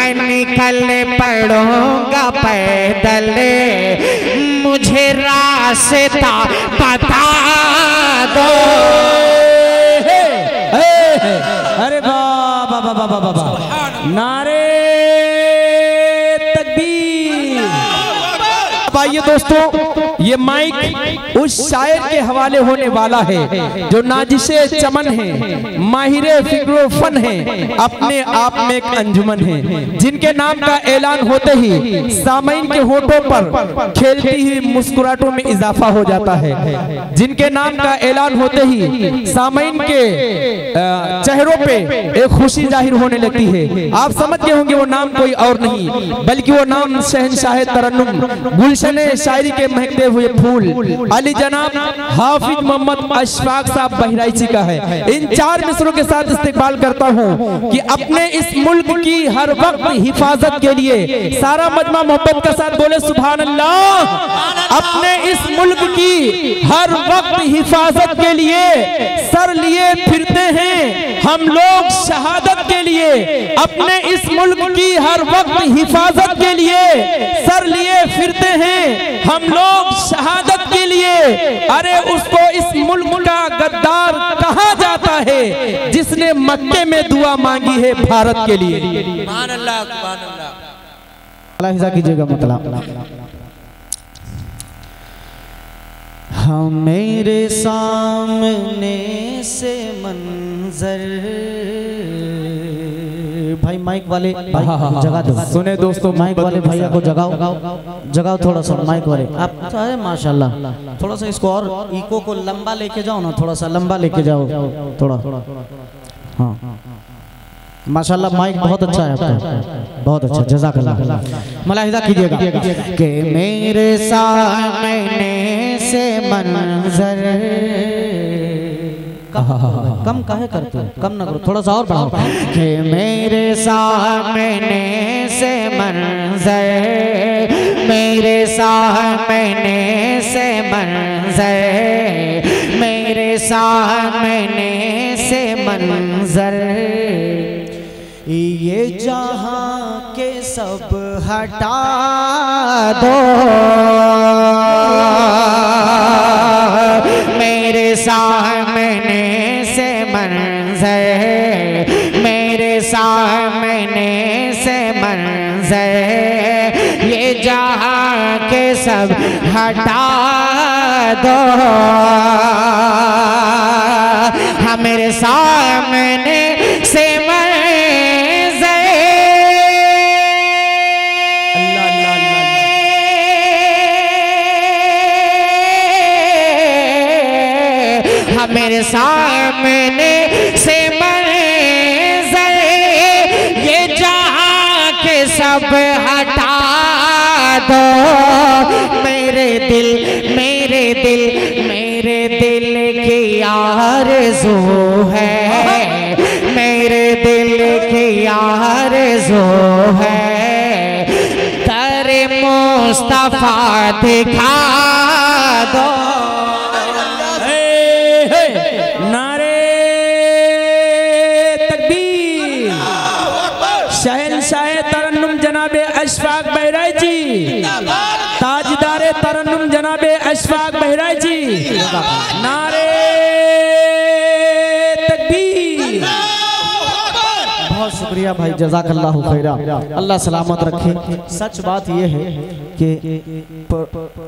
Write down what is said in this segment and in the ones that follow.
मैं निकल पड़ूंगा पैदल, मुझे रास्ता बता दो। अरे बाबा बाबा बाबा बाबा, नारे तकबीर। आइए दोस्तों, ये माइक उस शायर के हवाले होने वाला है जो नाजिशे चमन है, माहिरे फिक्रो फन है, अपने आप में एक अंजुमन है, जिनके नाम का ऐलान होते ही सामईन के होठों पर खेलती हुई मुस्कुराहटों में इजाफा हो जाता है, जिनके नाम का ऐलान होते ही सामईन के चेहरों पे एक खुशी जाहिर होने लगती है। आप समझ गए होंगे वो नाम कोई और नहीं बल्कि वो नाम शहंशाह तरन्नुम, गुलशन शायरी के महकते हुए फूल अली जनाब हाफिज मोहम्मद अशफाक साहब बहराइची का है। इन 4 मिसरों के साथ इस्तेमाल करता हूँ कि अपने इस मुल्क की हर वक्त हिफाजत के लिए सारा मजमा मोहब्बत के साथ बोले सुभान अल्लाह। अपने इस मुल्क की हर वक्त हिफाजत के लिए सर लिए फिरते हैं हम लोग शहादत के लिए, अपने इस मुल्क की हर वक्त हिफाजत के लिए सर लिए फिरते हैं हम लोग शहादत के लिए। अरे उसको इस मुल्क का गद्दार कहा जाता है जिसने मक्के में दुआ मांगी है भारत के लिए। सुभान अल्लाह, सुभान अल्लाह। हिज़ा कीजिएगा मतलब हाँ, मेरे सामने से मंजर। भाई माइक वाले भाई जगह दो, सुने दोस्तों, माइक वाले भैया को जगाओ थोड़ा सा माइक वाले आप। अरे माशाल्लाह, थोड़ा सा इसको और इको को लंबा लेके जाओ ना, थोड़ा सा लंबा लेके जाओ थोड़ा। हाँ माशाल्लाह, माइक बहुत अच्छा है आपका, बहुत अच्छा, जज़ाकल्लाह। मलाहिज़ा कीजिएगा कि मेरे सामने से मंजर। कम काहे करते हो, कम ना करो, थोड़ा सा और बढ़ाओ। कि मेरे सामने से मंजर, मेरे सामने से मंजर, मेरे सामने से मंजर, ये जहां के सब हटा दो। मेरे सामने से मंजर, मेरे सामने से मंजर, ये जहां के सब हटा दो। हाँ मेरे सामने से मेरे सामने से मंजर, ये जहां के सब हटा दो। मेरे दिल मेरे दिल मेरे दिल की आरज़ू है, मेरे दिल की आरज़ू है, दर मुस्तफा दिखा दो। शहंशाह तरन्नुम जनाबे अशफाक बहराइची, ताजदारे तरन्नुम जनाबे अशफाक बहराइची, नारे तकबीर। बहुत शुक्रिया भाई, जज़ाकल्लाहु खैरा, अल्लाह सलामत रखे। सच बात यह है कि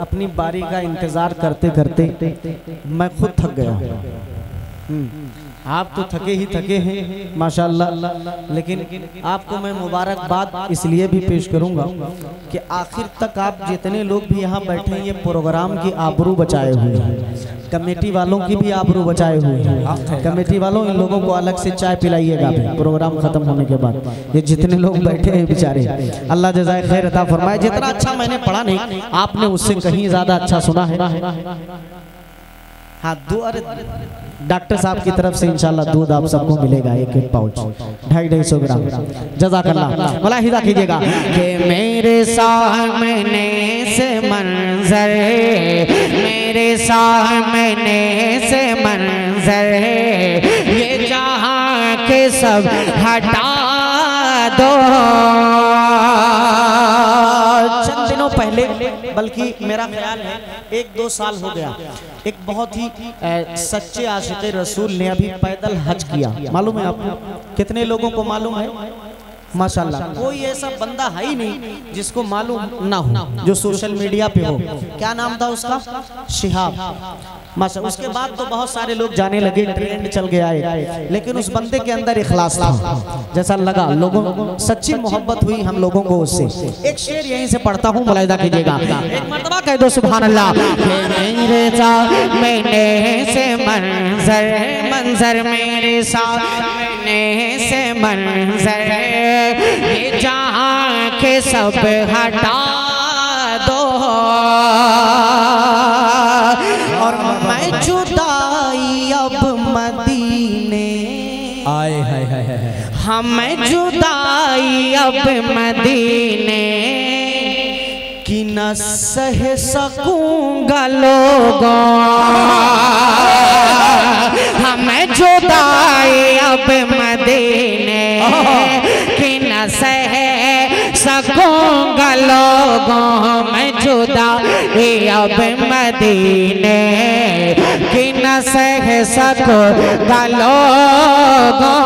अपनी बारी का इंतजार करते करते मैं खुद थक गया। आप तो थके ही थके हैं माशाअल्लाह, लेकिन आपको मैं मुबारकबाद इसलिए भी पेश करूंगा कि आखिर तक आप जितने लोग भी यहाँ बैठे हैं ये प्रोग्राम की आबरू बचाए हुए हैं, कमेटी वालों की भी आबरू बचाए हुए हैं। कमेटी वालों, इन लोगों को अलग से चाय पिलाइएगा प्रोग्राम खत्म होने के बाद। ये जितने लोग बैठे हैं बेचारे, अल्लाह जज़ाए खैर अता फरमाए। जितना अच्छा मैंने पढ़ा नहीं, आपने उससे कहीं ज्यादा अच्छा सुना है। हाँ, डॉक्टर साहब की तरफ से इंशाल्लाह दूध आप सबको मिलेगा, एक पाउच 250-250 ग्राम। जज़ाकल्लाह। मलाहिज़ा कीजिएगा कि मेरे सामने से मंजर, मेरे सामने से मंजर, ये जहां के सब हटा दो। बल्कि मेरा ख्याल है 1-2 साल हो गया, एक बहुत ही सच्चे आशिक़े रसूल ने अभी पैदल हज किया। मालूम है आपको? कितने लोगों को मालूम है? माशाल्लाह, कोई ऐसा बंदा है ही नहीं जिसको मालूम ना हो, जो सोशल मीडिया पे हो। क्या नाम था उसका? शिहाब। माशाल्लाह, उसके बाद तो बहुत सारे लोग जाने लगे, ट्रेंड चल गया है, लेकिन उस बंदे के अंदर इखलास था, जैसा लगा लोगों, सच्ची मोहब्बत हुई हम लोगों को उससे। एक शेर यहीं से पढ़ता हूँ, मुलाहिदा कीजिएगा, एक मर्तबा कह दो सुभान अल्लाह। मेरे साथ मैंने से मंजर मेरे साथ मैंने से मंजर, ये जहाँ के सब हटा दो और मैं जुदाई अब मदीने आए हाय हाय हाय, हमें जुदाई अब मदीने कि न सह सकूंगा लोगों, हमें जुदाई अब मदीने कि न सह सकूंगा लोगों, मैं जुदाई अब मदीने कि न सह सकूंगा लोगों,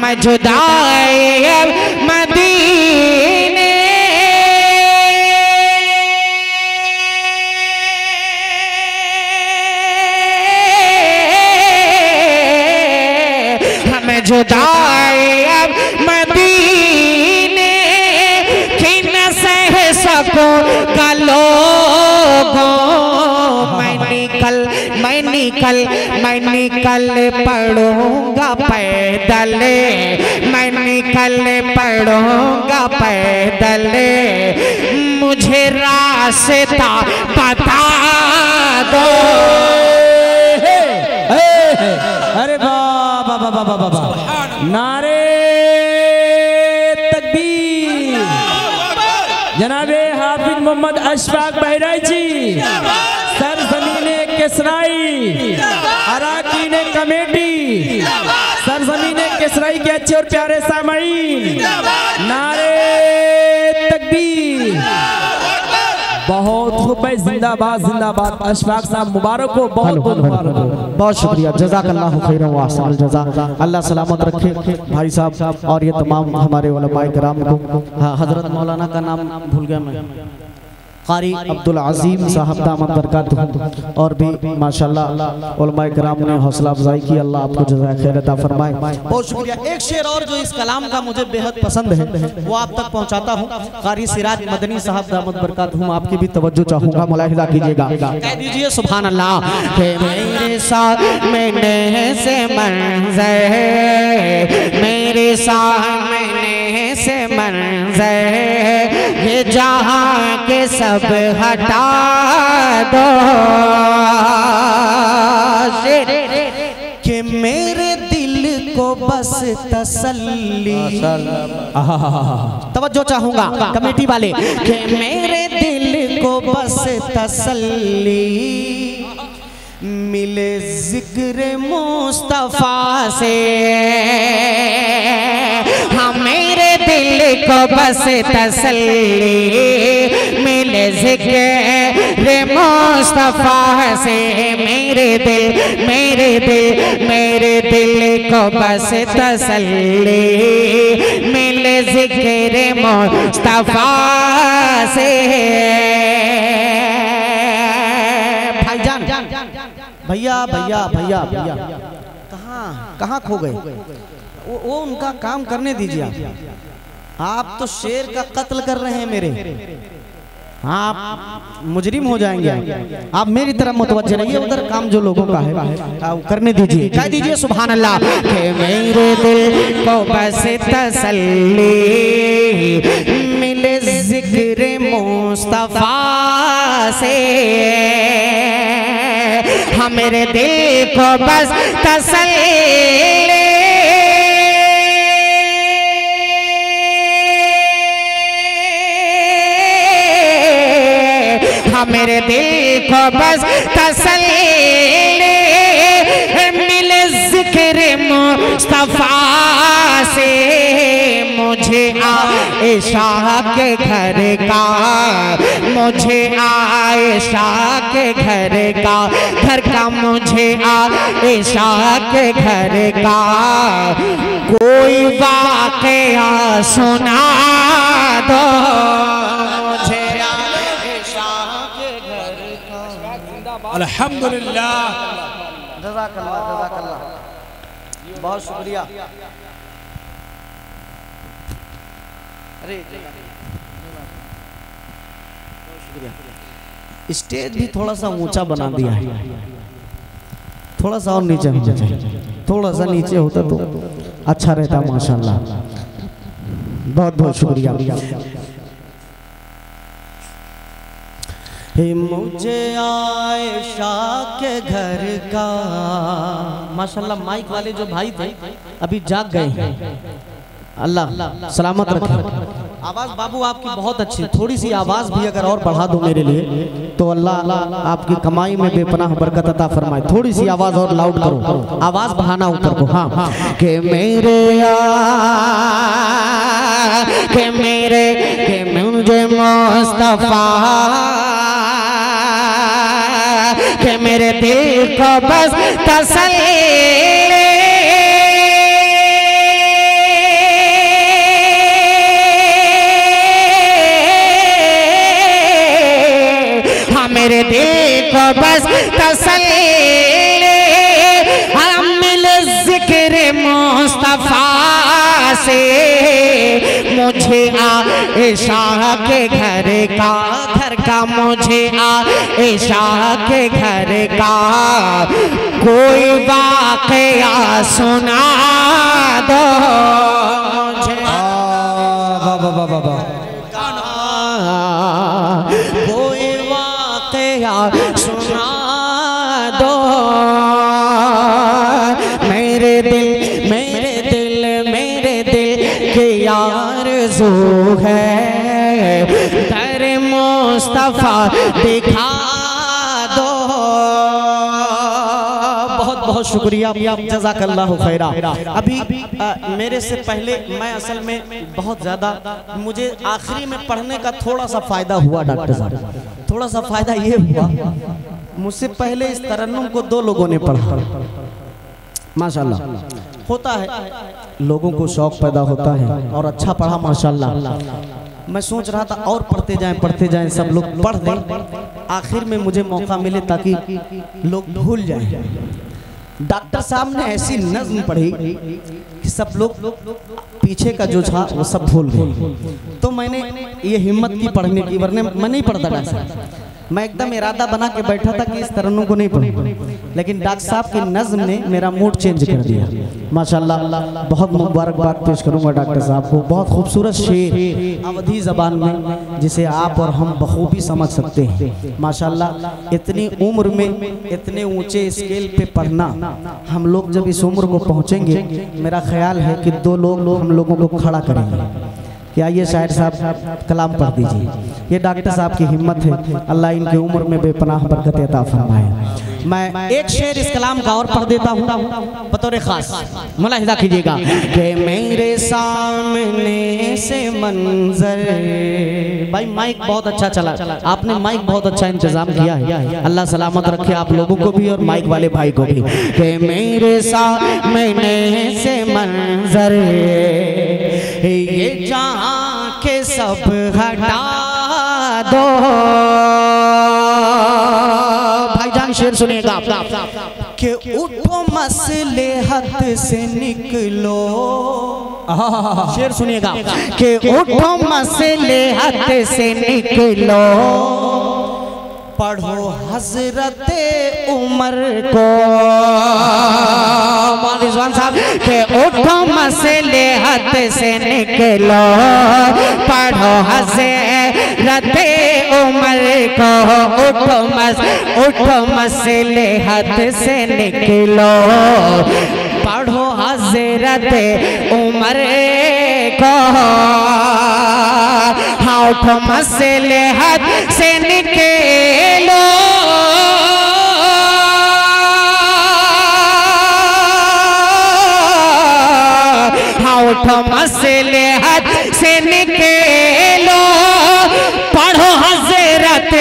मैं जुदाई अब मदीने जुदाई अब मदीने की न सह सकूंगा लोगों, मैं निकल पढ़ूंगा पैदल, मैं निकल पढ़ूंगा पैदल, मुझे रास्ता बता दो। अरे बाबा बाबा बाबा बाबा, नारे तकबीर। जनाबे हाफिज मोहम्मद अशफाक बहराई जी, सरजमीने किसराई, अराकीने कमेटी, सरजमीने किसराई के अच्छे और प्यारे सामाईन, नारे तकबीर। बहुत खूब भाई, जिंदाबाद जिंदाबाद। अशफाक साहब मुबारक हो, बहुत बहुत मुबारक हो। बहुत शुक्रिया, जज़ाकल्लाहु खैरन व अहसन जज़ा। अल्लाह सलामत रखे भाई साहब और ये तमाम हमारे उलमाए किराम को। हजरत मौलाना का नाम भूल गया मैं, कारी अब्दुल अजीम साहब दामद बरकातहू, और भी माशाल्लाह उलमाए किराम ने हौसला अफजाई की। अल्लाह आपको जज़ाए खैर अता फरमाए। बहुत शुक्रिया। एक शेर और जो इस कलाम का मुझे बेहद पसंद है वो आप तक पहुंचाता हूं। कारी सिराज मदनी साहब दामद बरकातहू, आपकी भी तवज्जो चाहूंगा, मुलाहिजा कीजिएगा। कह दीजिए सुभान अल्लाह। मेरे साथ मैंने से मंजर, मेरे साथ मैंने से मंजर, ये जहाँ के सब हटा दो कि मेरे दिल को बस तसल्ली, तवज्जो चाहूंगा कमेटी वाले, कि मेरे दिल को बस तसल्ली मिले जिक्र मुस्तफा से, हाँ मेरे दिल को बस तसल्ली मिले जिक्र मुस्तफा से, मेरे दिल को बस तसल्ली मिले जिक्र मुस्तफा से। भाईजान, भैया भैया भैया भैया कहाँ खो गए? वो उनका काम करने दीजिए। आप तो शेर का कत्ल कर रहे हैं मेरे, आप मुजरिम हो जाएंगे। आप मेरी तरफ मुतवज्जे रहिए, उधर काम जो लोगों का है करने दीजिए। कह दीजिए सुभान अल्लाह। कि मेरे दिल को बस तसल्ली मिले जिक्र मुस्तफा से, हाँ मेरे दिल को बस तसल्ली, हाँ मेरे दिल को बस तसल्ली मिले जिक्र मुस्तफा से, मुझे मुझे आयशा के घर का, मुझे आयशा के घर का, घर का मुझे आयशा के घर का कोई वाक़या सुना दो, मुझे आयशा के घर का। अल्हम्दुलिल्लाह, जज़ाकल्लाह जज़ाकल्लाह, बहुत शुक्रिया। अरे स्टेज भी थोड़ा सा ऊंचा बना दिया है, थोड़ा सा और नीचे होना चाहिए, थोड़ा सा नीचे होता तो अच्छा रहता माशाल्लाह। बहुत बहुत शुक्रिया। मुझे आयशा के घर का, माशाल्लाह माइक वाले जो भाई थे अभी जाग गए हैं, अल्लाह सलामत रखे। आवाज़ बाबू आपकी बहुत अच्छी, थोड़ी सी आवाज़ भी अगर और बढ़ा दो मेरे लिए तो अल्लाह आपकी कमाई में बेपनाह बरकत अता फरमाए। थोड़ी सी आवाज़ और लाउड करो, आवाज़ बढ़ाना ऊपर को। हाँ, के मेरे मुझे मुस्तफा के मेरे दिल को बस तसल्ली, हाँ मेरे दिल को बस तसल्ली, हम मिल जिक्र मुस्तफा से, मुझे आयशा के घर का, घर का मुझे आयशा के घर का कोई वाक़या सुना दो, मुझे कोई वाक़या सुना दो, मेरे दिल के आरज़ू है दर मुस्तफा दिखा दो। बहुत बहुत शुक्रिया, जज़ाकल्लाहु खैरा। अभी मेरे से पहले मैं असल में बहुत ज़्यादा, मुझे आखिरी में पढ़ने का थोड़ा सा फ़ायदा हुआ डॉक्टर साहब, थोड़ा सा फ़ायदा ये हुआ, मुझसे पहले इस तरन्नुम को 2 लोगों ने पढ़ा माशाल्लाह। होता है लोगों को शौक पैदा होता है और अच्छा पढ़ा माशाल्लाह। मैं सोच रहा था और पढ़ते जाएं सब लोग पढ़ दें, आखिर में मुझे मौका मिले ताकि लोग भूल जाएं। डॉक्टर साहब ने ऐसी नज़्म पढ़ी कि सब लोग पीछे का जो था वो सब भूल गए, तो मैंने ये हिम्मत की पढ़ने की, वरना मैं नहीं पढ़ता डॉक्टर साहब, मैं एकदम इरादा बना के बैठा था कि इस तरन्नुम को नहीं पढ़ूं, लेकिन डॉक्टर साहब की नज़्म ने मेरा मूड चेंज कर दिया माशाल्लाह। बहुत मुबारकबाद पेश करूंगा डॉक्टर साहब को। बहुत खूबसूरत शेर अवधी ज़बान में जिसे आप और हम बखूबी समझ सकते हैं माशाल्लाह। इतनी उम्र में इतने ऊंचे स्केल पे पढ़ना, हम लोग जब इस उम्र को पहुँचेंगे मेरा ख्याल है कि 2 लोग हम लोगों को खड़ा करेंगे। क्या ये शायर साहब कलाम पढ़ दीजिए, ये डॉक्टर साहब की हिम्मत है, अल्लाह इनकी उम्र में बेपनाह बरकत अता फरमाए। मैं एक शेर इस कलाम का और पढ़ देता हूँ बतौर खास, मुलाहिजा कीजिएगा कि मेरे सामने से मंजर, भाई माइक बहुत अच्छा चला, आपने माइक बहुत अच्छा इंतजाम किया है, अल्लाह सलामत रखे आप लोगों को भी और माइक वाले भाई को भी। कि मेरे सामने से मंजर ये जहाँ के सब हटा दो, भाईजान शेर सुनिएगा कि उठो मसलेहत से निकलो, शेर सुनिएगा कि उठो मसलेहत से निकलो, पढ़ो हजरत उमर को, रिजवान साहब के उठो मसलेहत से निकलो, पढ़ो हजरत उमर को, उठो मसलेहत से निकलो, पढ़ो हजरत उमर को, हाँ उठो मसलेहत से निकलो, हाँ उठो मसलहत से निकलो, पढ़ो हजरत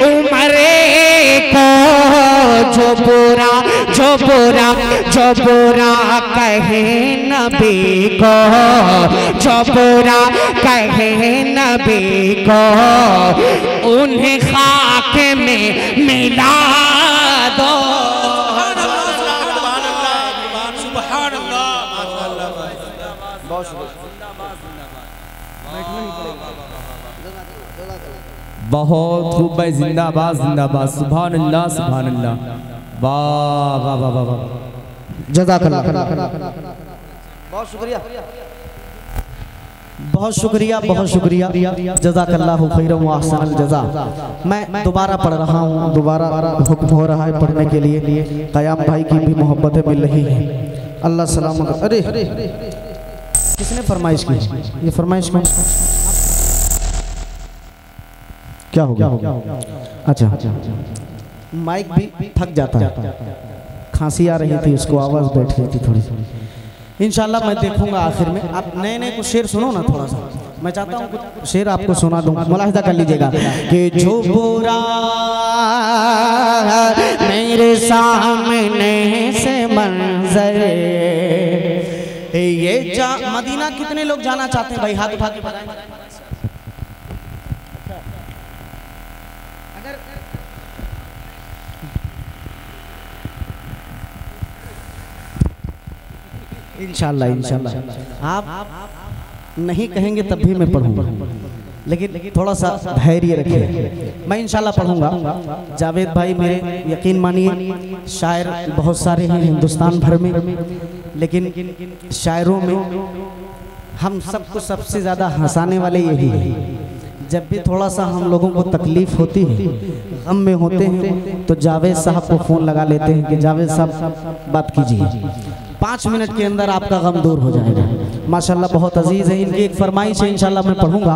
उमर को। जो बुरा कहे नबी को, जो बुरा कहे नबी को, उन्हें खाक में मिला दो। बहुत खूब भाई, जिंदाबाद जिंदाबाद, सुभान अल्लाह सुभान अल्लाह, वाह वाह वाह वाह वाह, जज़ाकल्लाह, बहुत शुक्रिया, बहुत शुक्रिया, बहुत शुक्रिया, जज़ाकल्लाहु खैरन व अहसनल जज़ा। मैं दोबारा पढ़ रहा हूँ, दोबारा हुक्म हो रहा है पढ़ने के लिए। क़याम भाई की भी मोहब्बतें मिल रही हैं, अल्लाह सलामत। अरे किसने फरमाइश की? ये फरमाइश में क्या हो गया? अच्छा, माइक भी थक जाता है, खांसी आ रही थी उसको, आवाज़ बैठ रही थी थोड़ी सी। इंशाल्लाह मैं देखूंगा आखिर में। आप नए नए कुछ शेर सुनो ना, थोड़ा सा मैं चाहता हूँ कुछ शेर आपको सुना दूँ, मुलाहिजा कर लीजिएगा कि जो बुरा मेरे सामने से मंजर, ये मदीना कितने लोग जाना चाहते हैं भाई? हाथ उठा के बताएं। इंशाल्लाह इंशाल्लाह आप नहीं कहेंगे तब भी मैं पढ़ूंगा, लेकिन थोड़ा सा धैर्य रखिए, मैं इंशाल्लाह पढ़ूंगा। जावेद भाई मेरे यकीन मानिए शायर बहुत सारे हैं हिंदुस्तान भर में, लेकिन शायरों में हम सबको सबसे ज़्यादा हंसाने वाले यही है। जब भी थोड़ा सा हम लोगों को तकलीफ होती है, गम में होते हैं, तो जावेद साहब को फ़ोन लगा लेते हैं कि जावेद साहब बात कीजिए, 5 मिनट के अंदर आपका गम दूर हो जाएगा। माशाल्लाह बहुत अजीज़ है, इनकी एक फरमाइश है, इंशाल्लाह मैं पढ़ूंगा।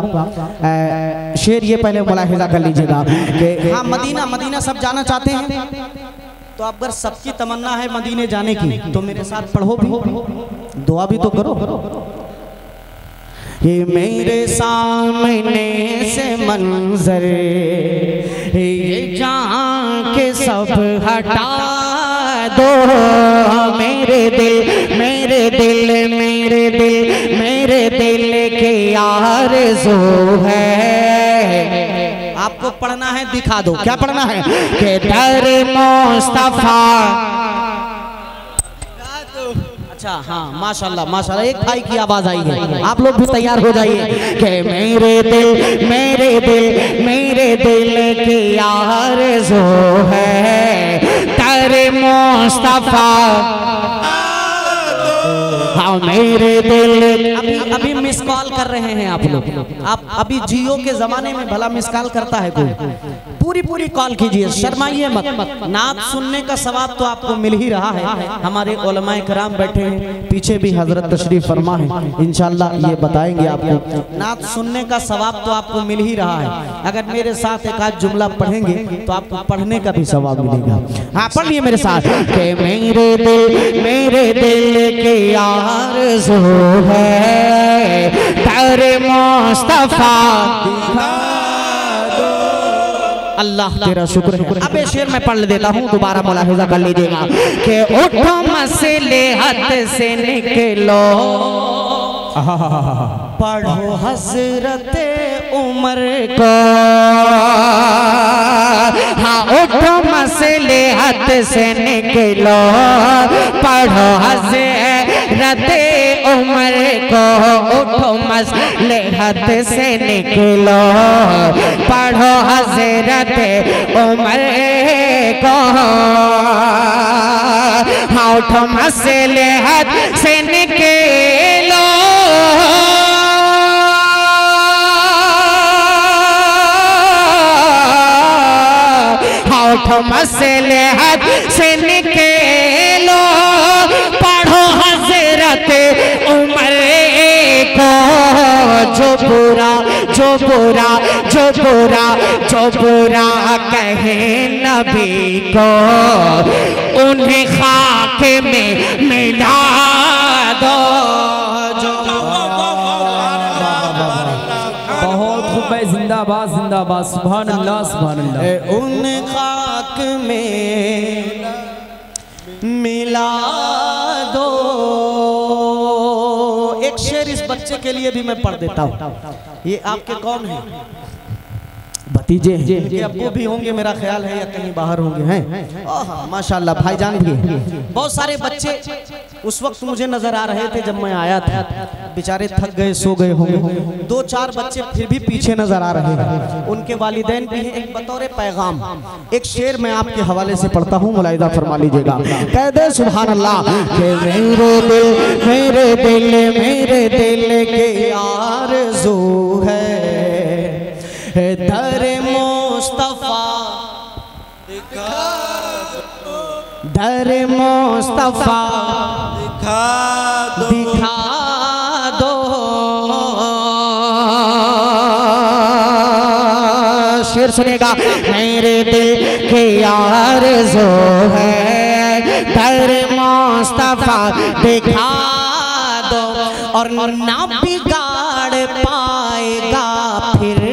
शेर ये पहले मुलाहिजा कर लीजिएगा कि हाँ मदीना सब जाना चाहते हैं, तो अगर सबकी तमन्ना है मदीने जाने की तो मेरे साथ पढ़ो भी, दुआ भी तो करो। ये मेरे सामने से मंजर, ये जहाँ के सब हटा दो, मेरे दिल के आरज़ू है। आपको पढ़ना है, दिखा दो क्या पढ़ना है कि दर मुस्तफा। अच्छा हाँ, माशाल्लाह माशाल्लाह, एक भाई की आवाज आई है, आप लोग भी तैयार हो जाइए कि मेरे दिल की आरज़ू है दर मुस्तफा। हाँ मेरे दिल, अभी मिस कॉल कर रहे हैं आप लोग। आप अभी जियो के जमाने में भला मिस कॉल करता है कोई? पूरी कॉल कीजिए, शर्माइए मत। नात सुनने का सवाब तो आपको मिल ही रहा है। हमारे उलमाए कराम बैठे हैं, पीछे भी हजरत तशरीफ फरमा है, इंशाल्लाह ये बताएंगे आपको। नात सुनने का सवाब तो आपको मिल ही रहा है। अगर मेरे साथ एक आध जुमला पढ़ेंगे तो आपको पढ़ने का भी सवाब मिलेगा। हाँ पढ़िए मेरे साथ कि मेरे दिल के आरज़ू है दर मुस्तफा। अल्लाह तेरा शुक्र है। अब ये शेर मैं पढ़ देता हूँ, दोबारा मुलाहिजा कर लीजिएगा कि उठो मसलहत से निकलो, पढ़ो हजरत उमर को। हाँ उठो मसलहत से निकलो, पढ़ो हजरत उमर को। उठो मसलहत से निकलो, पढ़ो हजरत उमर को। हाँ उठो मसलहत से निकलो, उठो मसलहत से निकलो, पढ़ो हजरत उमर को। जो बुरा कहे नबी को, उन्हें खाक में मिला दो। जो भाई जिंदाबाद जिंदाबाद, सुभान अल्लाह सुभान अल्लाह। उन खाक में मिला दो। एक शेर इस बच्चे के लिए भी मैं पढ़ देता हूँ। ये आपके कौन है? भतीजे हैं, अब्बू भी होंगे मेरा ख्याल है, या कहीं बाहर होंगे हैं। माशाल्लाह भाईजान भी हैं। बहुत सारे बच्चे उस वक्त मुझे नजर आ रहे थे जब मैं आया था, बेचारे थक गए सो गए होंगे। 2-4 बच्चे फिर भी पीछे नजर आ रहे हैं, उनके वालिदैन भी हैं। एक बतौर पैगाम एक शेर मैं आपके हवाले से पढ़ता हूँ, मुलाहिजा फरमा लीजिएगा। कह दे सुभान अल्लाह के मेरे दिल के आरज़ू है दर मुस्तफा, दर मुस्तफा दिखा दो। शेर सुनेगा। मेरे दिल के आरज़ू है दर मुस्तफा दिखा दो, और ना बिगाड़ पाएगा फिर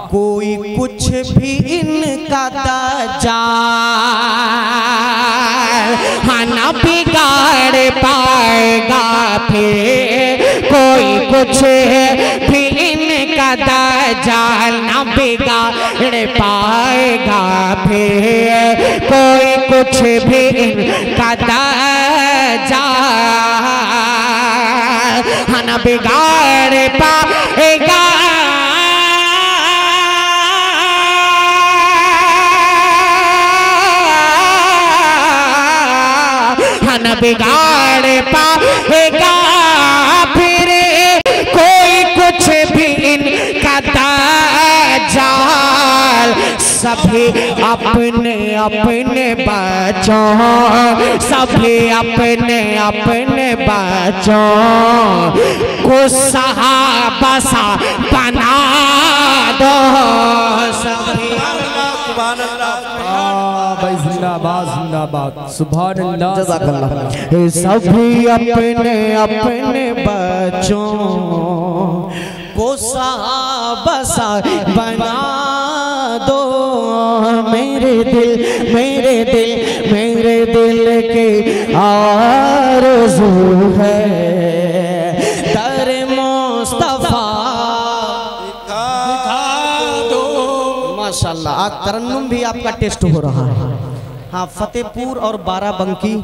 कोई कुछ भी इनका दज्जाल। हाँ, ना बिगाड़ पाएगा फिर कोई कुछ भी इनका दज्जाल, ना बिगाड़ पाएगा फिर कोई कुछ भी इनका दज्जाल। हाँ, ना बिगाड़ पाएगा न बिगाड़ पाएगा फिर कोई कुछ भी इनका दज्जाल। सभी अपने अपने बच्चों, सभी अपने अपने बच्चों को सहाबा सा बना दो। सभी भाई जिंदाबाद जिंदाबाद, सुभान अल्लाह। सभी अपने अपने बच्चों को सहाबा सा बना दो। मेरे दिल के आरज़ू है दर मुस्तफा दिखा दो। माशाल्लाह, आज तरन्नुम भी आपका टेस्ट हो रहा है। हाँ, फतेहपुर और बाराबंकी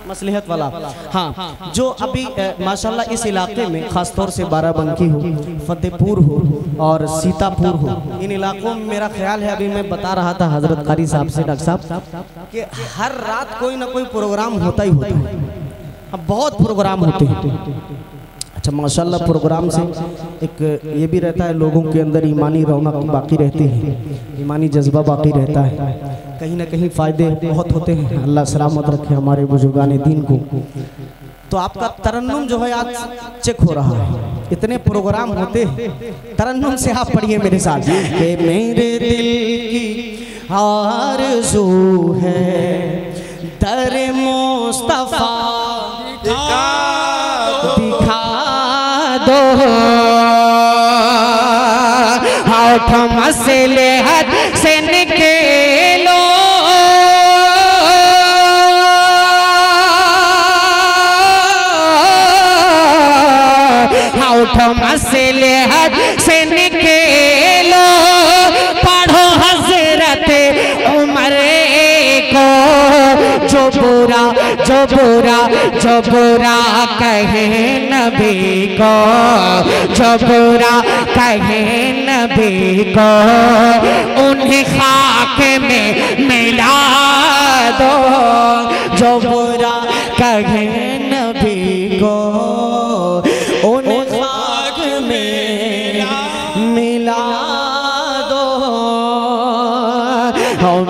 मसलहत वाला। हाँ, जो अभी माशाल्लाह इस इलाके में खास तौर से बाराबंकी हो, फतेहपुर हो और सीतापुर हो, इन इलाकों में मेरा ख्याल है, अभी मैं बता रहा था हजरत कारी साहब से, डॉक्टर साहब, कि हर रात कोई ना कोई प्रोग्राम होता ही होता है। बहुत प्रोग्राम होते हैं। अच्छा माशाल्लाह, प्रोग्राम से एक ये भी रहता है, लोगों के अंदर ईमानी रौनक बाकी रहती है, ईमानी जज्बा बाकी रहता है, कहीं ना कहीं फ़ायदे बहुत होते हैं। अल्लाह सलामत रखे हमारे बुजुर्गान दीन को। तो आपका तरन्नुम जो है आज चेक हो रहा है, इतने प्रोग्राम होते हैं। तरन्नुम से आप पढ़िए मेरे साथ कि मेरे दिल की आरज़ू है दर मुस्तफा दिखा दो। होठ मसलहत से निकलो, होठ मसलहत से निकलो, पढ़ो हजरत उमर को, जो बुरा कहे नबी को, जो बुरा कहे नबी को, उन्हें खाक में मिला दो। जो बुरा कहे नबी को उन्हें खाक में मिला दो।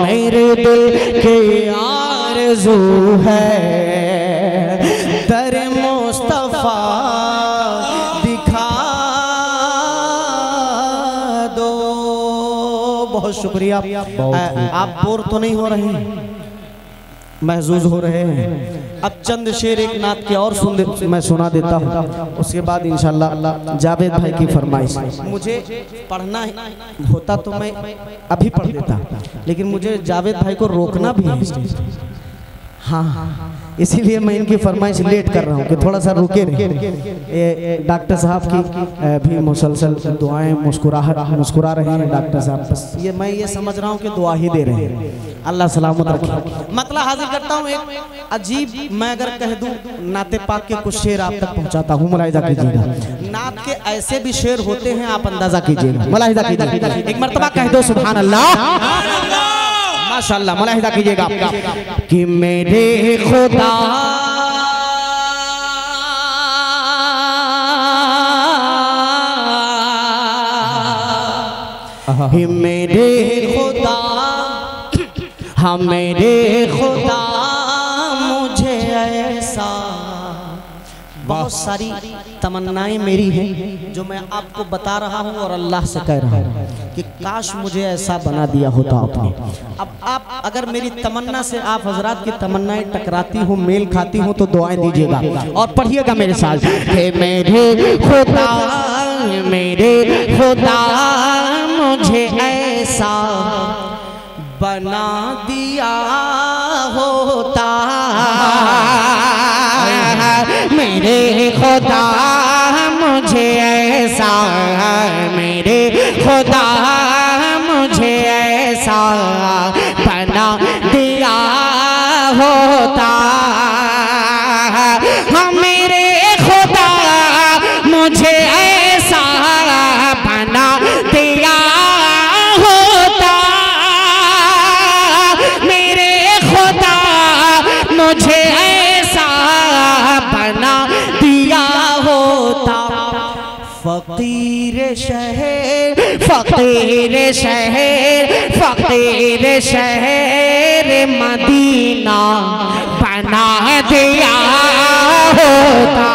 मेरे दिल के आरज़ू है दर मुस्तफा दिखा दो। बहुत शुक्रिया। आप बोर तो नहीं हो रहे हैं, महजूज हो रहे हैं? अब चंद शेर एक नात के और मैं सुना देता हूँ, उसके बाद इंशाल्लाह जावेद भाई की फरमाइश। मुझे पढ़ना होता तो मैं अभी पढ़ देता, लेकिन मुझे जावेद भाई को रोकना भी है। हाँ, इसीलिए मैं इनकी फरमाइश लेट कर रहा हूँ कि थोड़ा सा रुके रहे। डॉक्टर साहब की भी मुसलसल दुआएं मुस्कुरा रहे हैं डॉक्टर साहब। बस ये मैं ये समझ रहा हूँ कि दुआ ही दे रहे हैं, अल्लाह सलामत रखे। मतलब हाजिर करता हूँ एक अजीब, मैं अगर कह दूँ नाते पाक के कुछ शेर आप तक पहुँचाता हूँ, मुलाहिजा कीजिएगा। नात के ऐसे भी शेर होते हैं, आप अंदाजा कीजिएगा, मुलाहिजा कीजिएगा। एक मरतबा कह दो सुभान अल्लाह, माशाअल्लाह, मुलाहिजा कीजिएगा कि मेरे खुदा मेरे खुदा, हाँ मेरे खुदा मुझे ऐसा, बहुत सारी तमन्नाएं मेरी हैं जो मैं आपको बता रहा हूँ और अल्लाह से कह रहा हूँ कि काश मुझे ऐसा बना दिया होता आपने। अब आप अगर मेरी तमन्ना से आप हजरात की तमन्नाएं टकराती हो, मेल खाती हो, तो दुआएं दीजिएगा और पढ़िएगा मेरे साथ। हे मेरे खुदा, मेरे खुदा मुझे ऐसा बना दिया होता, मेरे खुदा मुझे ऐसा, मेरे खुदा मुझे ऐसा बना दिया होता, हाँ मेरे खुदा मुझे ऐसा बना दिया होता, मेरे खुदा मुझे ऐसा बना दिया होता। फकीर शहर, फकीर शहर, फकीर शहर मदीना बना दिया होता।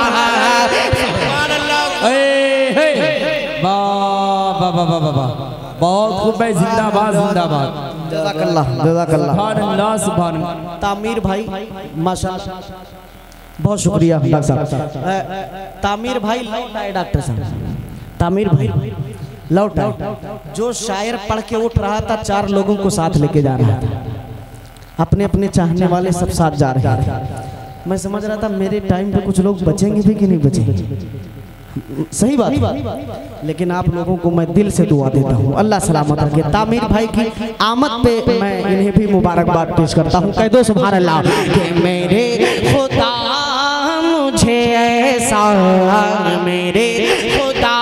बहुत खूब है, जिंदाबाद जिंदाबाद, जज़ाकल्लाह जज़ाकल्लाह। सुभान अल्लाह सुभान अल्लाह। तामीर भाई माशाअल्लाह, बहुत शुक्रिया डॉक्टर साहब। तामीर भाई लौट आए, डॉक्टर साहब तामीर भाई लौट आए। जो शायर पढ़ के उठ रहा था, 4 लोगों को साथ लेके जा रहा था, अपने अपने चाहने वाले सब साथ जा रहे थे। मैं समझ रहा था मेरे टाइम पे कुछ लोग बचेंगे भी कि नहीं बचेंगे, सही बात, लेकिन आप लोगों को मैं दिल से दुआ देता हूँ, अल्लाह सलामत रखे। तामीर भाई की आमद पे मैं इन्हें भी मुबारकबाद पेश करता हूँ। कह दो सुभान अल्लाह कि मेरे खुदा मुझे ऐसा, मेरे खुदा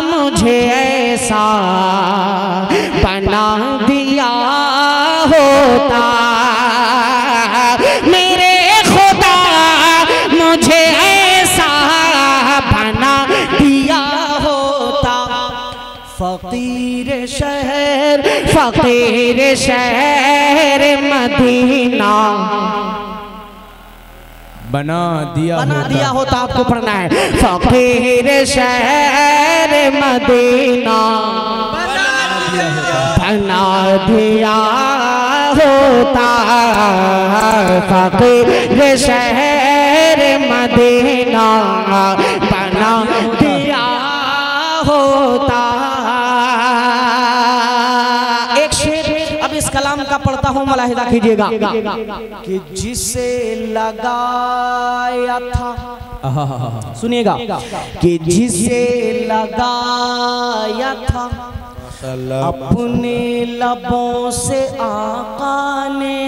मुझे ऐसा बना दिया होता, मेरे खुदा मुझे ऐसा बना दिया होता। फकीर शहर, फकीर शहर मदीना बना दिया होता। आपको पढ़ना है, फकीर शहर मदीना बना दिया होता, फकीर शहर मदीना बना दिया होता। एक शेर अब इस कलाम का पढ़ता हूँ, मुलाहिजा कीजिएगा कि जिसे लगाया था, सुनिएगा कि जिसे लगाया था अपने लबों से आका ने,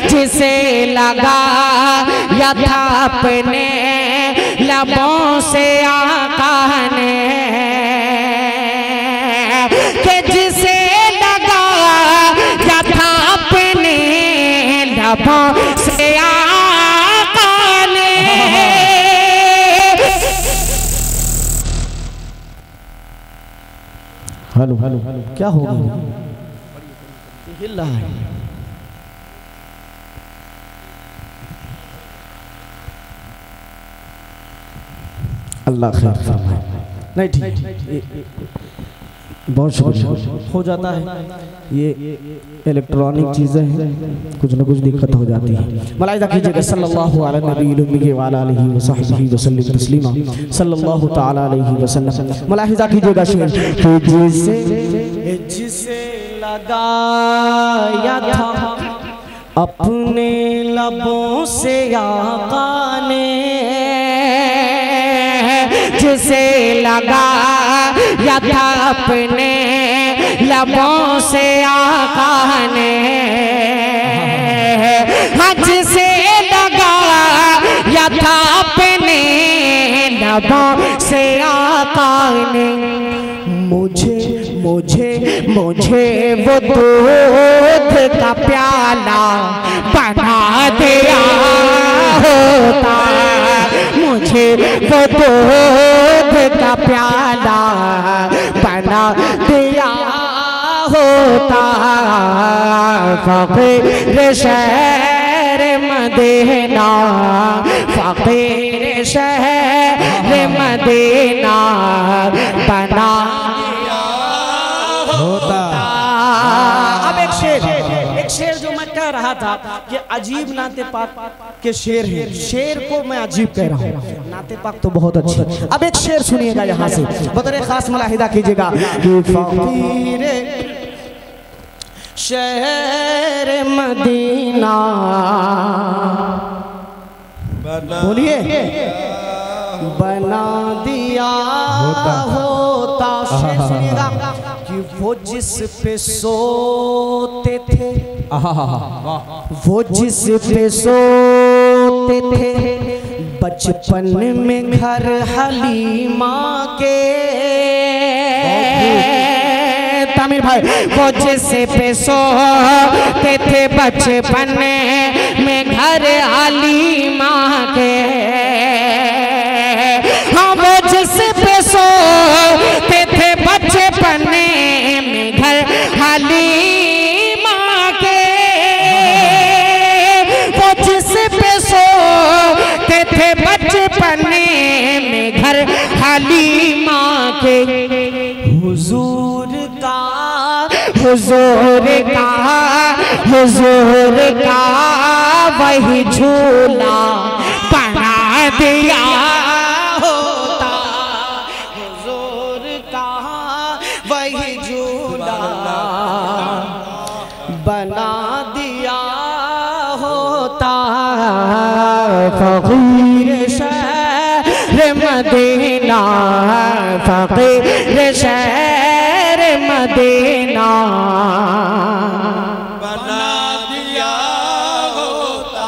जिसे लगाया था अपने लबों से आका ने, कि जिसे लगाया था अपने लबों से आका ने। हेलो हेलो, क्या हो गया, हिल रहा है। अल्लाह खैर फरमाए। नहीं ठीक, बहुत शुक्रिया। हो जाता है, ये इलेक्ट्रॉनिक चीज़ें हैं, कुछ ना कुछ दिक्कत हो जाती है। मलाइजा कीजिएगा सल्लल्लाहु अलैहि व आलिहि व सहबिहि वसल्लम तस्लीमा सल्लल्लाहु तआला अलैहि वसल्लम। मलाइजा कीजिएगा शेर जिसे लगाया था अपने लबों से आका ने, जिसे लगाया था अपने लबों से आका ने, हाँ जिसे लगाया था अपने लबों से आका ने, मुझे मुझे मुझे वो दूध का प्याला बना दिया होता, मुझे वो दूध का प्याला बना दिया होता, फकीर शहर मदीना, फकीर शहर मदीना बना होता। अब एक शेर जो मैं कह रहा था कि अजीब नाते पाक के शेर है, शेर को मैं अजीब कह रहा हूँ, नाते पाक तो बहुत अच्छे। अब एक शेर सुनिएगा यहाँ से, बतौर खास मुलाहिदा कीजिएगा। फकीर शहर मदीना, बोलिए बना दिया होता। शेर सुनिएगा कि वो जिस पे सोते थे, वो जिस पे सोते थे बचपन में घर हलीमा के, तामिर भाई, वो जिस पे सोते थे बचपन में घर हलीमा के, हाँ वो जिस पे सोते थे बचपन में घर हलीमा के, वो जिस पे सोते थे बचपन में घर हलीमा के, हुजूर का वही झूला बना दिया होता, हुजूर का वही झूला बना दिया होता, फकीर शहर मदीना, फकीर शहर मदीना बना दिया होता।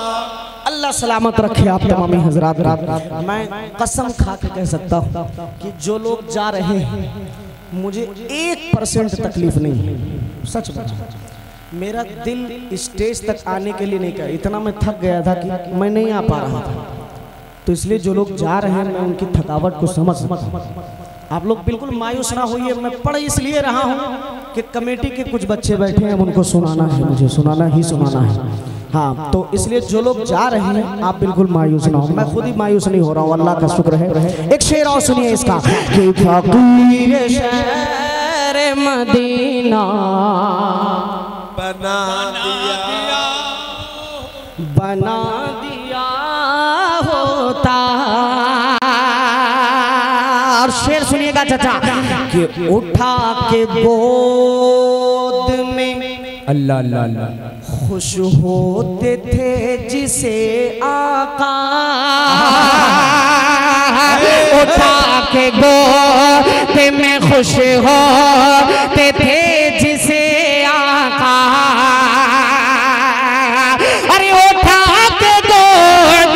अल्लाह सलामत रखे आप तमामी हजरात। मैं कसम खा के कह सकता हूँ कि जो लोग जा रहे हैं मुझे 1% तकलीफ नहीं है, सच बता। मेरा दिल स्टेज तक आने के लिए नहीं कर, इतना मैं थक गया था कि मैं नहीं आ पा रहा था, तो इसलिए जो लोग जा रहे हैं मैं उनकी थकावट को समझ सकता हूँ। आप लोग बिल्कुल मायूस ना होइए, मैं पढ़ इसलिए रहा हूँ कि कमेटी के कुछ बच्चे बैठे हैं, उनको सुनाना है, मुझे सुनाना है। हाँ, तो इसलिए जो लोग जा रहे हैं आप बिल्कुल मायूस ना हो, मैं खुद ही मायूस नहीं हो रहा हूँ, अल्लाह का शुक्र है। एक शेर और सुनिए इसका कि फकीर शहर मदीना बना दिया होता। और शेर सुनिएगा चाचा कि उठा के गोद में अल्लाह अल्लाह अल्लाह खुश होते थे जिसे आका, उठा के गोद में खुश होते थे जिसे आका, अरे उठा के गोद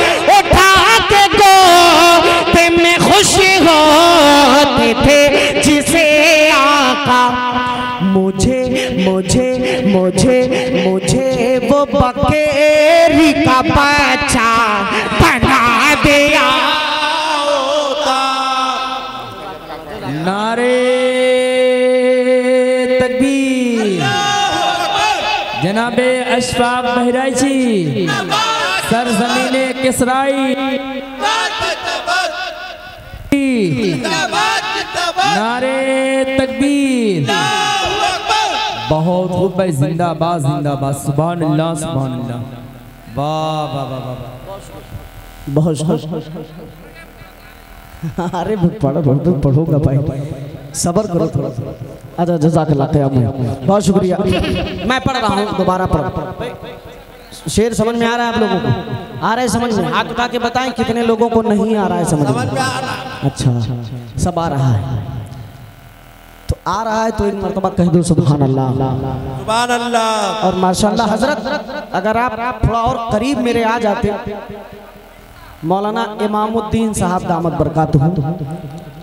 में खुश होते थे जिसे आका, मुझे वो बकरी का बच्चा बना दिया होता। नारे तकबीर। जनाबे अशफाक बहराइची सरजमीने किसराई, नारे तकबीर। बहुत खूब भाई, जिंदाबाद जिंदाबाद, सुभान अल्लाह सुभान अल्लाह, वाह वाह वाह वाह, बहुत अरे पढ़ोगा भाई, सबर करो थोड़ा। अच्छा जज़ाकल्लाह क़याम, बहुत शुक्रिया। मैं पढ़ रहा हूँ, दोबारा पढ़। शेर समझ में आ रहा है आप लोगों को? आ रहा है समझ में? हाथ उठा के बताएं कितने लोगों को नहीं आ रहा है समझ में? अच्छा सब आ रहा है, तो आ रहा है तो एक मरतबा कह दो सुभान अल्लाह सुभान अल्लाह। और माशाअल्लाह हजरत, अगर आप थोड़ा और करीब मेरे आ जाते, मौलाना इमामुद्दीन साहब दामत बरकातहू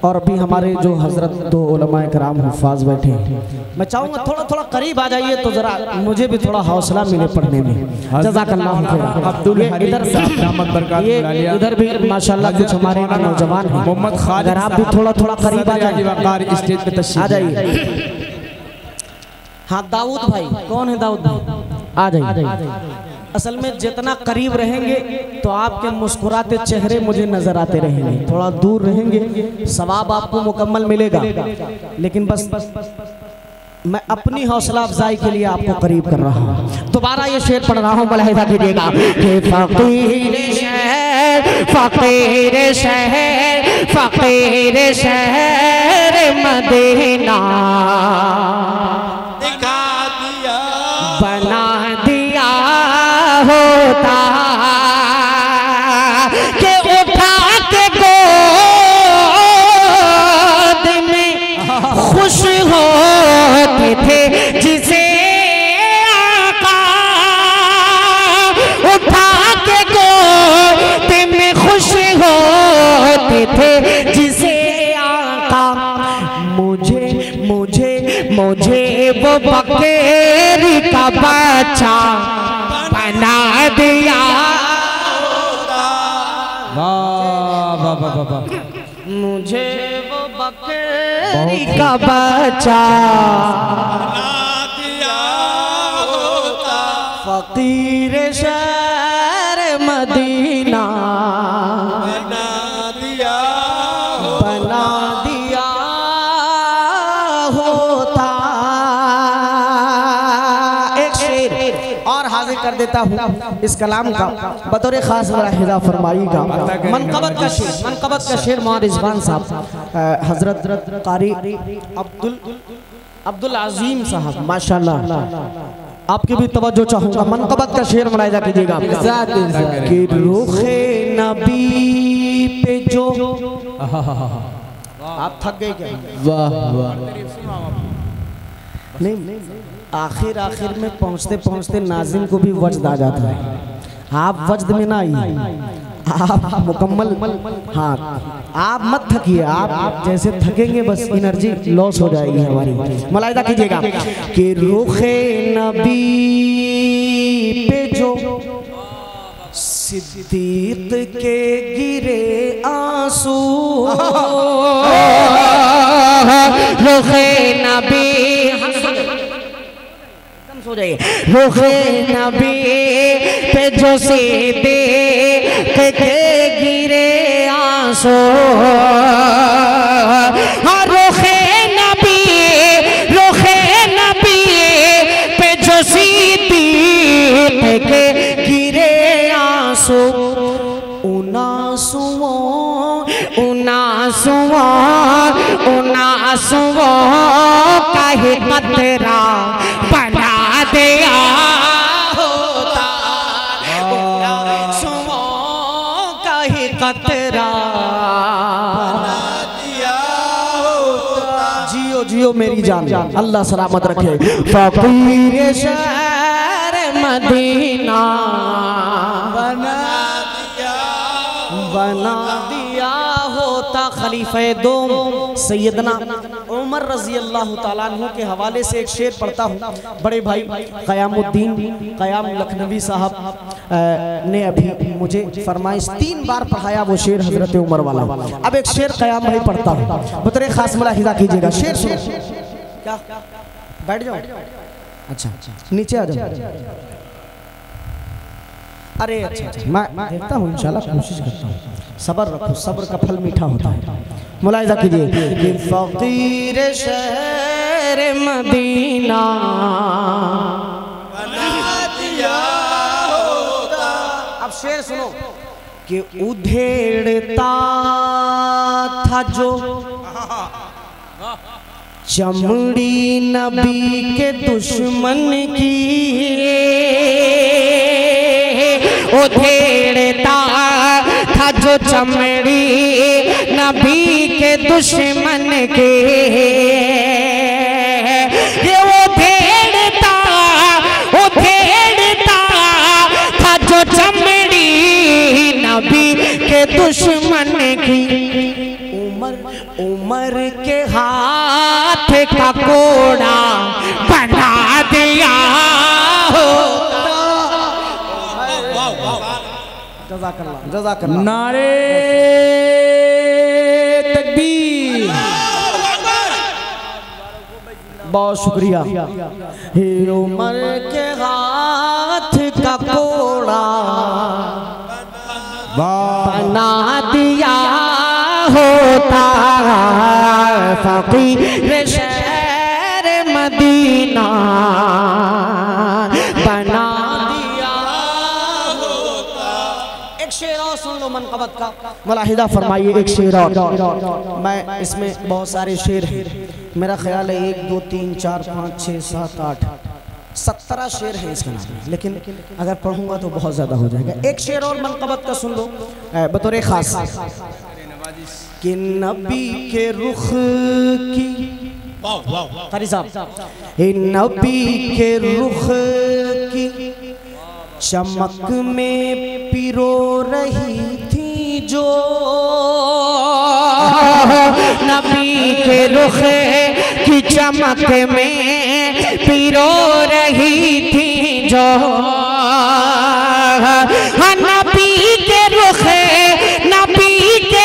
और अभी हमारे जो हजरत दो उलमाए कराम हुफ़ाज़ बैठे हैं, मैं चाहूँगा थोड़ा थोड़ा करीब आ जाइए तो ज़रा मुझे भी थोड़ा हौसला मिले पढ़ने में। जज़ाकल्लाह खैर। अब्दुल इधर दामत बरकात, इधर भी माशाअल्लाह कुछ हमारे नौजवान हैं, मोहम्मद खालिद, अगर आप भी थोड़ा थोड़ा करीब आ जाइए, स्टेज पे तशरीफ आ जाइए। हाँ दाऊद भाई, कौन है दाऊद भाई? आ जाइए। असल में जितना करीब रहेंगे तो आपके मुस्कुराते चेहरे मुझे नजर आते रहेंगे, थोड़ा दूर रहेंगे सवाब आपको मुकम्मल मिलेगा, लेकिन बस मैं अपनी हौसला अफजाई के लिए आपको करीब कर रहा हूँ। दोबारा ये शेर पढ़ रहा हूँ, मुलाहिजा कीजिएगा। फकीर शहर फकीर शहर मदीना दिखा दिया बना दिया होता के उठा के गोद में खुश होते थे जिसे आका उठा के गोद में खुश होते थे जिसे आका मुझे मुझे मुझे वो बकरी का बच्चा बना दिया। वाह वाह वाह वाह, मुझे वो बकरी का बच्चा बना दिया होता। फकीर शहर मदीना बना दिया बना दिया होता। एक शेर और हाजिर कर देता हूँ इस कलाम का, बतौर खास मुलाहिजा फरमाइएगा। मनक़बत का शेर रिज़वान साहब, हजरत कारी अब्दुल अजीम साहब, माशाल्लाह आपकी भी तवज्जो चाहूँगा। मनक़बत का शेर मुलाहिजा कीजिएगा कि रुखे नबी पे जो आप थक गए क्या? वाह वाह, नहीं आखिर में पहुंचते पहुंचते नाज़िम को भी वज्द आ जाता है। आप वज्द में ना आइए, आप मुकम्मल, हाँ आप मत थकिए, आप जैसे थकेंगे बस एनर्जी लॉस हो जाएगी हमारी। मुलाहिजा कीजिएगा कि रुखे नबी पे जो सिद्दीक के गिरे आंसू, रुखे नबी सो जाइए, रुखे नबी पे जो सिद्दीक के गिरे आंसू, हाँ रुखे नबी पे जो सिद्दीक के गिरे आंसू, उन आंसुओं का ही कतरा बना दिया होता। उन आंसुओं का ही कतरा बना दिया होता। जियो जियो मेरी जान, अल्लाह सलामत रखे। फकीर शहर मदीना बना दिया होता। खलीफे दो सैयदना उमर रजी अल्लाह तआला अन्हु के हवाले से एक शेर पढ़ता हूँ। बड़े भाई क़याम लखनवी साहब ने अभी मुझे फरमाइश 3 बार पढ़ाया वो शेर हजरत उमर वाला। अब एक शेर क़याम भाई पढ़ता हूँ, बतौर खास मुलाहिजा कीजिएगा। शेर सुनो, क्या बैठ जाओ, अच्छा नीचे आ जाओ। अरे अच्छा मैं देखता हूँ, इंशाल्लाह कोशिश करता हूँ। सब्र रखो, सब्र का फल मीठा होता है। मुलाहिजा कीजिए कि फकीर शहर मदीना बना दिया होता। अब शेर सुनो कि उधेड़ता था जो चमड़ी नबी के दुश्मन की, उधेड़ता था जो चमड़ी नबी के दुश्मन के, ये उधेड़ता था जो चमड़ी नबी के दुश्मन की। उमर के हाथ का कोड़ा बना दिया होता। जज़ाकल्लाह। नारे तकबीर। बहुत शुक्रिया। हे उमर के हाथ का कोड़ा बना दिया होता, फकीर शहर मदीना बना दिया होता। एक शेर और सुन लो मनक़बत का, मुलाहिदा फरमाइए। एक शेर और, मैं इसमें बहुत सारे शेर हैं, मेरा ख्याल है 1 2 3 4 5 6 7 8 17 शेर है इसका नाम, लेकिन अगर पढ़ूंगा तो बहुत ज़्यादा हो जाएगा। एक शेर और मनक़बत का सुन लो बतौर ख़ास कि नबी के रुख की, कारी साहब, नबी के रुख की चमक में पिरो रही थी जो, नबी के रुख की चमक में पिरो रही थी जो, नबी के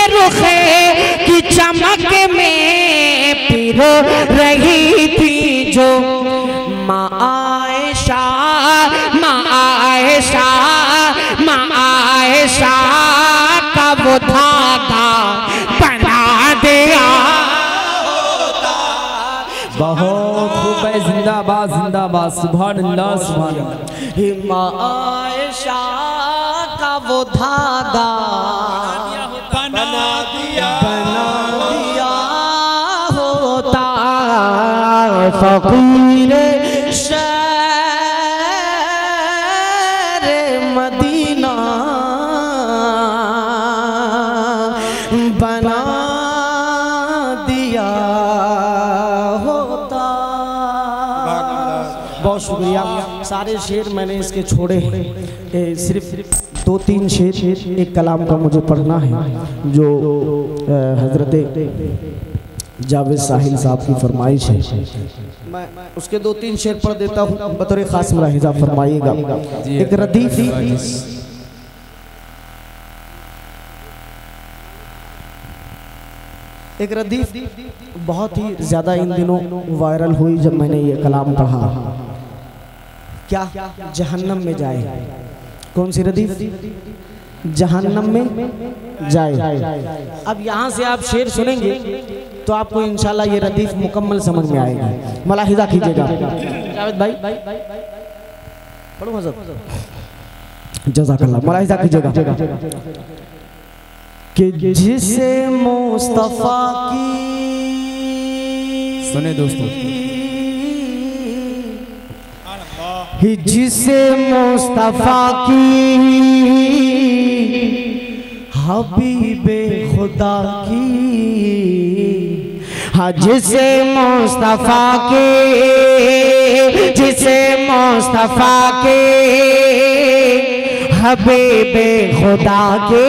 रुख की चमक में पिरो रही थी जो, माँ आयशा का वो धागा बना दिया होता। बहुत खूब है, जिंदाबाद जिंदाबाद, सुभान अल्लाह सुभान अल्लाह। माँ आयशा का वो धागा बना दिया होता, फकीर शहर मदीना बना दिया होता। बहुत शुक्रिया। सारे शेर मैंने इसके छोड़े हैं, सिर्फ 2-3 शेर एक कलाम का मुझे पढ़ना है जो हजरत जावेद साहिल साहब की फरमाइश है। मैं उसके 2-3 शेर पढ़ देता हूँ, बतौर खास मुलाहिजा फरमाइएगा। एक रदीफ बहुत ही ज़्यादा इन दिनों वायरल हुई जब मैंने ये कलाम पढ़ा। क्या जहन्नम में जाए, कौन सी रदीफ? जहन्नम में जाए। अब यहाँ से आप शेर सुनेंगे तो आपको इंशाल्लाह ये रदीफ मुकम्मल समझ में आएगी। मुलाहिजा कीजिएगा। जावेद भाई पढ़ो हज़रत, जज़ाकल्लाह। मुलाहिजा कीजिएगा कि जिसे मुस्तफ़ा की, सुने दोस्तों, जिसे मुस्तफ़ा की हबीबे खुदा की, हाँ जिसे मुस्तफ़ा के, जिसे मुस्तफ़ा के हबीबे खुदा के,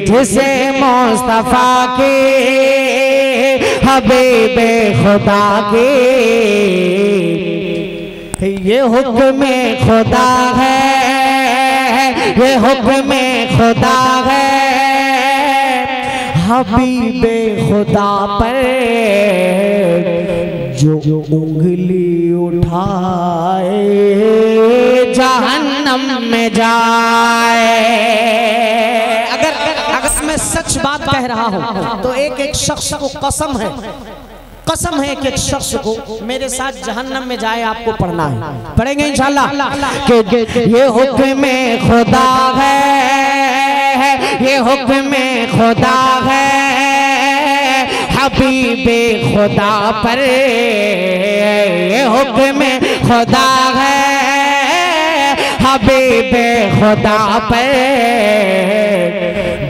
जिसे मुस्तफ़ा के हबीबे खुदा के, ये हुक्म खुदा है, ये हुक्म खुदा है, हबीबे खुदा पर जो उंगली उठाए जहन्नम में जाए। अगर मैं सच बात कह रहा हूं तो एक एक शख्स को कसम है कि एक शख्स को मेरे साथ जहन्नम में जाए आपको पढ़ना है, पढ़ेंगे इंशाल्लाह। कि ये हुक्म खुदा है, ये हुक्म खुदा है, हबीबे खुदा पर ये हुक्म खुदा है, हबीबे खुदा पर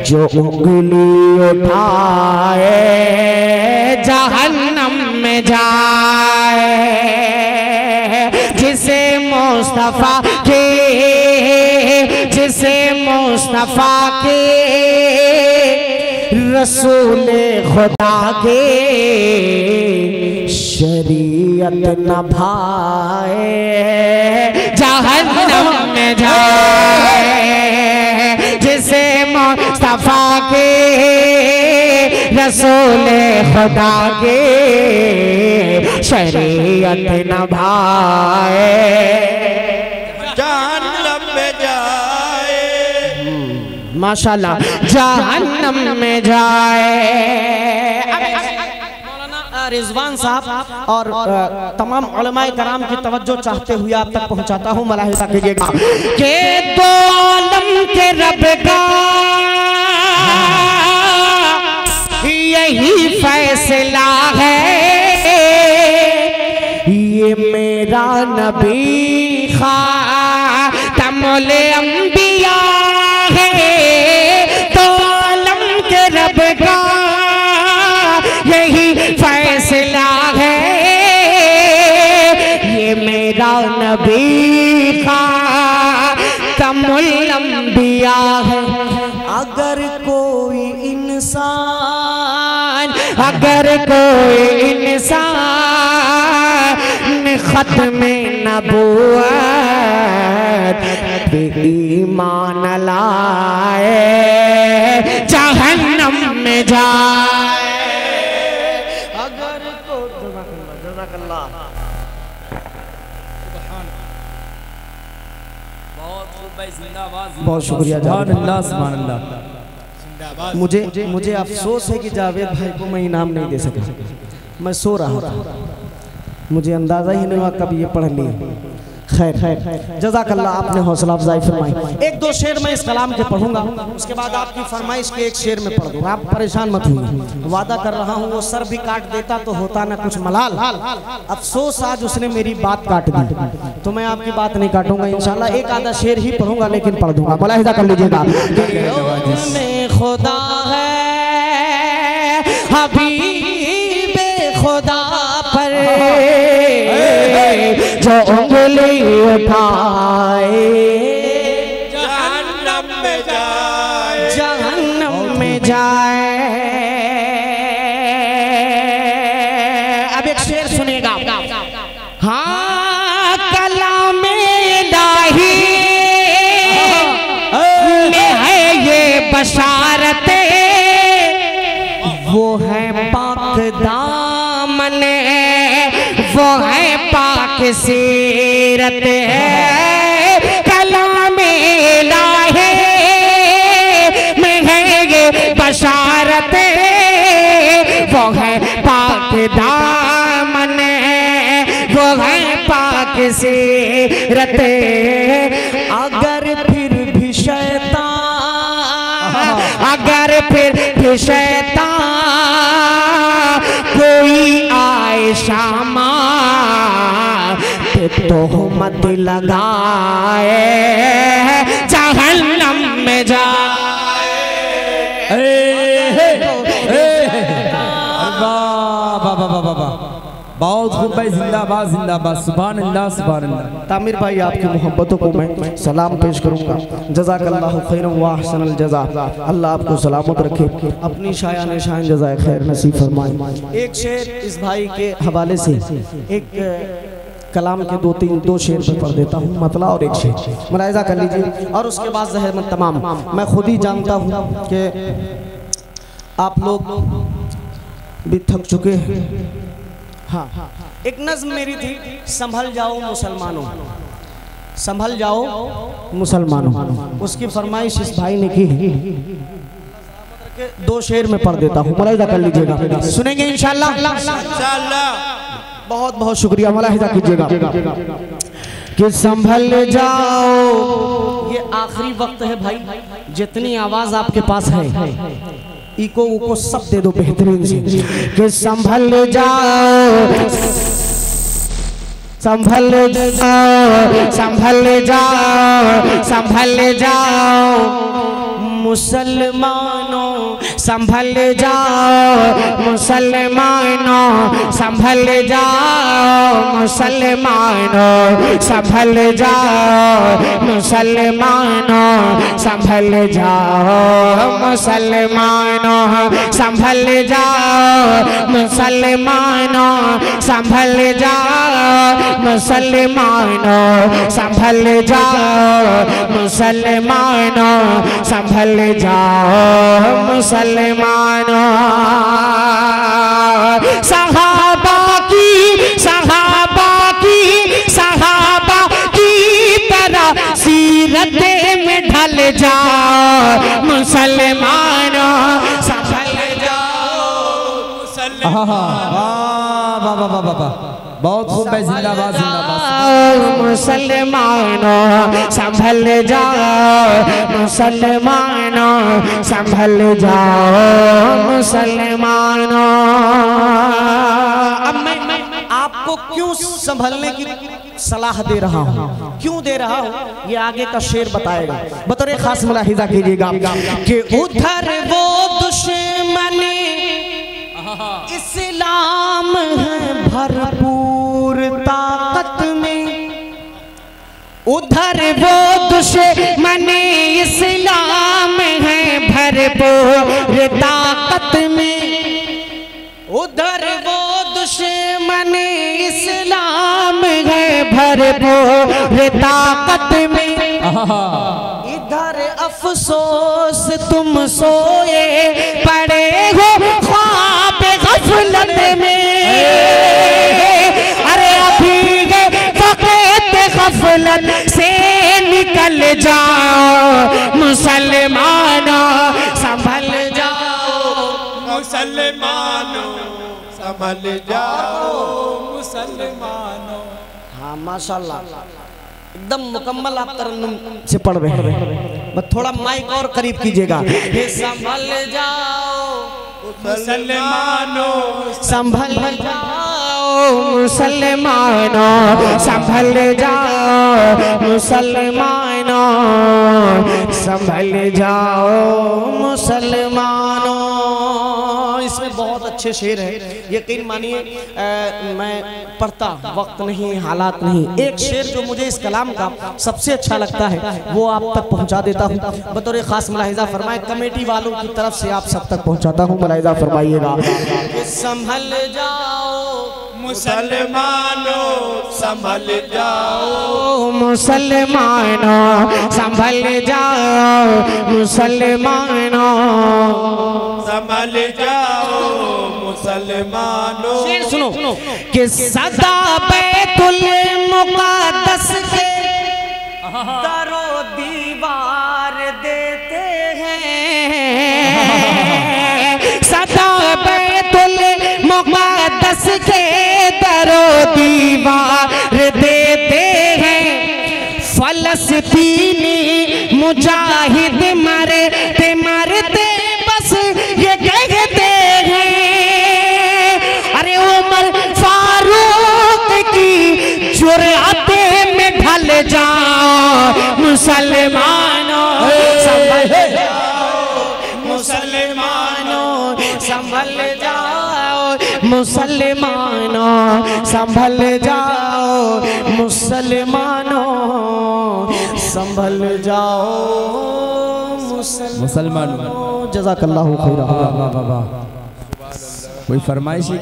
जो उंगली उठाए जहन्नम में जाए, जिसे मुस्तफा के, जिसे मुस्तफा के रसूल खुदा के शरीयत न भाए जहन्नम में जाए, जिसे मुस्तफा के रसूल खुदा के शरीयत न भाए जहन्नम में जाए। माशाल्लाह जहन्नम में जाए। रिजवान साहब और तमाम उलमाए कराम की तवज्जो चाहते हुए आप तक पहुंचाता हूं, मलाहिजा कीजिएगा के दो आलम के रब का यही फैसला है, ये मेरा नबी खातमुल अंबिया है, तो आलम के रब का यही फैसला है, ये मेरा नबी खातमुल अंबिया है। अगर कोई इंसान, अगर कोई इंसान खत्म नबूवत पे ईमान लाए जहन्नम में जाए। अगर को जज़ाकल्लाह बहुत शुक्रिया। मुझे अफसोस है कि जावेद भाई को मैं इनाम नहीं दे सका, मैं सो रहा था, मुझे अंदाजा ही नहीं हुआ कब ये पढ़ ली। खैर जज़ाकल्लाह, आपने हौसला अफजाई फरमाई। एक दो शेर मैं इस कलाम के पढ़ूंगा, उसके बाद आपकी फरमाइश के एक शेर में पढ़ दूंगा, आप परेशान मत होइए, वादा कर रहा हूँ। वो सर भी काट देता तो होता ना कुछ मलाल, अफसोस आज उसने मेरी बात काट दी, तो मैं आपकी बात नहीं काटूंगा इंशाल्लाह। एक आधा शेर ही पढ़ूंगा लेकिन पढ़ दूंगा, मुलाहिजा कर लीजिएगा। खुदा है हबीबे खुदा पर जो उंगली उठाए जहन्नम में जाए। जहन्नम में जाए। अब एक शेर सुनेगा। हाँ कलाम इलाही में है ये बशारते, वो है पाक दामन, वो है पाक सीरत है। कलाम इलाही में है ये बशारत, वो है पाक दामन, वो है पाक सीरत। अगर फिर भी शैतान, अगर फिर भी शैतान कोई आए शामा तोहमत लगाए जहन्नम में जाए। बहुत खूब भाई, जिंदाबाद जिंदाबाद, सुभान अल्लाह सुभान अल्लाह। तामिर भाई आपकी मोहब्बतों को मैं सलाम पेश करूंगा। जज़ाकल्लाहु खैरन व अहसनल जज़ा। अल्लाह आपको सलामत रखे, अपनी शायान शान जज़ाए खैर नसीब फरमाए। एक शेर इस भाई के हवाले से, एक कलाम के दो शेर पे पढ़ देता हूँ, मतला और एक शेर, मुलाहिजा कर लीजिए। और उसके बाद ज़हर में तमाम, मैं खुद ही जानता हूँ कि आप लोग भी थक चुके हैं। हाँ, एक नज़्म मेरी थी, संभल जाओ मुसलमानों, संभल जाओ मुसलमानों, उसकी फरमाइश इस भाई ने की। दो शेर में पढ़ देता हूँ, मुलाहिजा कर लीजिएगा, सुनेंगे इंशाल्लाह। बहुत बहुत शुक्रिया, मुलाहिजा कीजिएगा। कि संभल जाओ, ये आखिरी वक्त है भाई, जितनी आवाज आपके पास है इको उको सब दे दो बेहतरीन से। कि संभल जाओ, संभल जाओ, संभल जाओ, संभल जाओ मुसलमानों, संभल जाओ मुसलमानों, संभल जाओ मुसलमानों, संभल जाओ मुसलमानों, संभल जाओ मुसलमानों, संभल जाओ मुसलमानों, संभल जाओ मुसलमानों, संभल जाओ मुसलमानों, संभल जाओ मुसलमानों। सहाबा की, सहाबा की, सहाबा की तरह सीरत में ढल जाओ मुसलमानों, संभल जाओ मुसलमानों। बहुत खूब है, जिंदाबाद जिंदाबाद। मुसलमानों संभल जाओ, मुसलमानों संभल जाओ मुसलमानों। अब मैं आपको क्यों संभलने की सलाह दे रहा हूँ, क्यों दे रहा हूँ, ये आगे का शेर बताएगा। बतौर खास मुलाहिजा कीजिएगा कि उधर वो दुश्मन इस्लाम है भरपूर ताकत में, उधर वो दुश्मन इस्लाम है भरपूर ताकत में, उधर वो दुश्मन इस्लाम है भरपूर ताकत में, इधर अफसोस तुम सोए पड़े हो ख्वाब गफलत में, अरे अभी वक़्त गफलत से निकल जाओ मुसलमानों, संभल जाओ मुसलमानों, संभल जाओ मुसलमानों। हाँ माशाल्लाह, एकदम मुकम्मल आप तरन्नुम से पढ़ रहे हैं। बस थोड़ा माइक और करीब कीजिएगा। संभल जाओ मुसलमानों, संभल जाओ मुसलमानों, संभल जाओ मुसलमानों, संभल जाओ मुसलमानों। इसमें बहुत अच्छे शेर है, यकीन मानिए मैं पढ़ता वक्त नहीं, हालात नहीं, एक शेर जो मुझे इस कलाम का सबसे अच्छा लगता है वो आप तक पहुंचा देता हूँ। बतौर खास मुलाहिजा फरमाए, कमेटी वालों की तरफ से आप सब तक पहुंचाता हूँ, मुलाहिजा फरमाइएगा। संभल जाओ मुसलमानों, संभल जाओ मुसलमानों, संभल जाओ मुसलमानों, संभल जाओ मुसलमानों। शेर सुनो कि सदा बैतुल मुक़द्दस के दरो दीवार देते हैं, सदा बैतुल मुक़द्दस के दरो दीवार देते हैं, फलस्तीनी मुजाहिद मरते मरते बस ये कहते हैं, अरे उमर फारूक की जुर्अते में ढल जाओ मुसलमानों, संभल जाओ मुसलमानों संभल जाओ, मुसलमानों संभल जाओ, मुसलमानों संभल जाओ मुसलमान। जज़ाकल्लाहु खैरा। कोई फरमाइश है क्या?